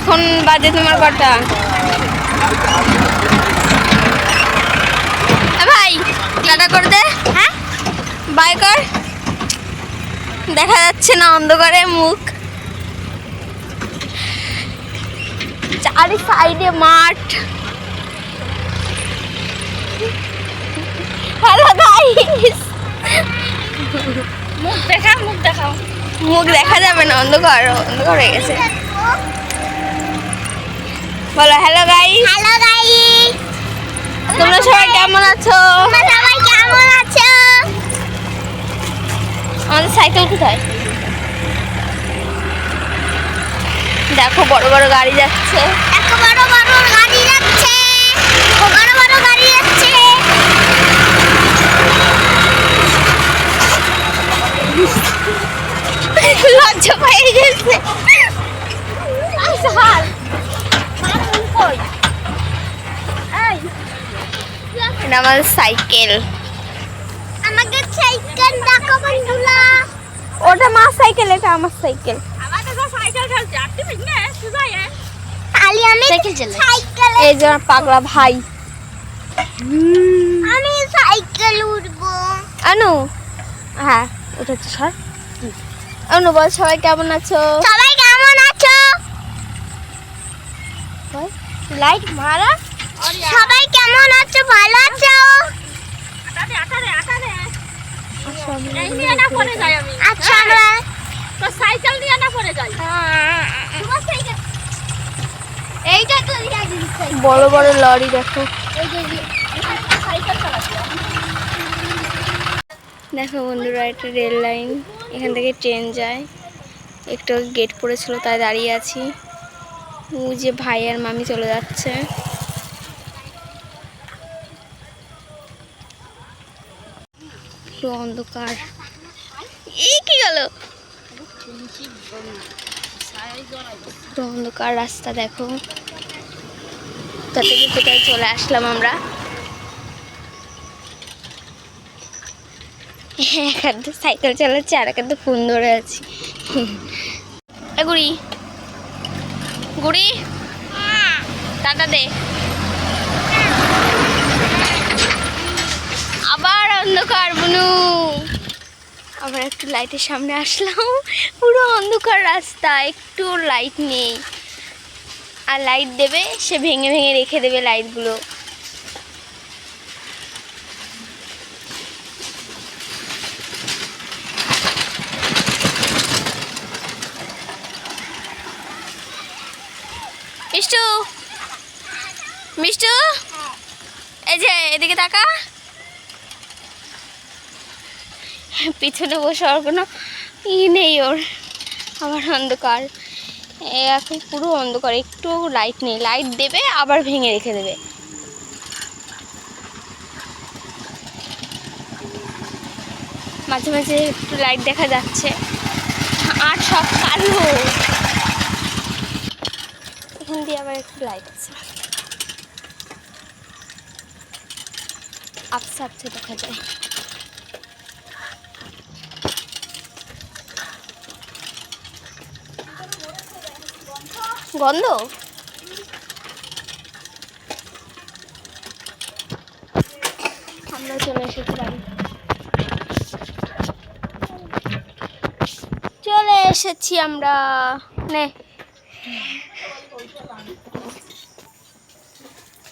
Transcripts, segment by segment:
এখন বাজে তোমার কটা? ভাই টাটা করে দে। হ্যাঁ বাই কর। দেখা যাচ্ছে না অন্ধকারে মুখ। চারি সাইডে মাঠ। হ্যালো গাইস, মুখ দেখাও, মুখ দেখাও। মুখ দেখা যাবে না, অন্ধকার অন্ধকার হয়ে গেছে। বলো হ্যালো গাইস। হ্যালো গাইস, তোমরা সবাই কেমন আছো? তোমরা সবাই কেমন আছো? আমাদের সাইকেল কোথায়? দেখো বড় বড় গাড়ি যাচ্ছে। দেখো বড় বড় গাড়ি যাচ্ছে, বড় বড় গাড়ি যাচ্ছে। লজ্জা পেয়ে গেছে। এটা আমাদের সাইকেল। আমাদের সাইকেল দেখো বন্ধুরা। ওটা মার সাইকেল, এটা আমার সাইকেল। এই যে পাগলা ভাই। আমি সাইকেল উঠবো। আনু হ্যাঁ উঠেছে সর। আনু বল সবাই কেমন আছো? সবাই কেমন আছো? লাইট মারা। সবাই কেমন আছো? ভালো আছো? আচ্ছা আমরা তো সাইকেল নিয়ে না পড়ে যাই। এইটা তো বড় বড় লরি দেখো। দেখো বন্ধুরা, এটা রেল লাইন, এখান থেকে ট্রেন যায়। একটু গেট পড়েছিল তাই দাঁড়িয়ে আছি। ও যে ভাই আর মামি চলে যাচ্ছে। অন্ধকার। এই কি গেল? অন্ধকার রাস্তা দেখো। তাতে কোথায় চলে আসলাম আমরা। এক হাতে সাইকেল চালাচ্ছি আর এক হাতে ফোন ধরে আছি। গুড়ি গুড়ি টাটা দে। আবার অন্ধকার বুনু। আবার একটু লাইটের সামনে আসলাম। পুরো অন্ধকার রাস্তা, একটু লাইট নেই। আর লাইট দেবে সে ভেঙে ভেঙে রেখে দেবে লাইটগুলো। মিষ্টু মিষ্টু এই যে এদিকে তাকা। পিছনে বসে আর কোনো ই নেই ওর। আবার অন্ধকার, এখন পুরো অন্ধকার, একটু লাইট নেই। লাইট দেবে আবার ভেঙে রেখে দেবে। মাঝে মাঝে একটু লাইট দেখা যাচ্ছে আর সব কালো। এখান দিয়ে আবার একটু লাইট আছে, আপসা আপসা দেখা যায়। গন্ধ আমরা চলে এসেছি বাড়ি। চলে এসেছি আমরা। নে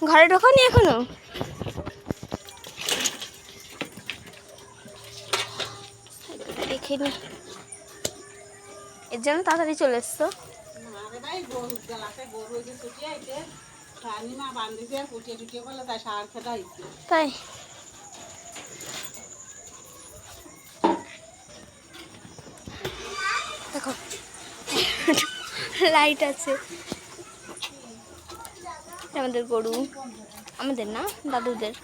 ঘরে ঢোকনি এখনো? দেখিনি, এর জন্য তাড়াতাড়ি চলে এসছো। তাই দেখো লাইট আছে। আমাদের গরু, আমাদের না দাদুদের।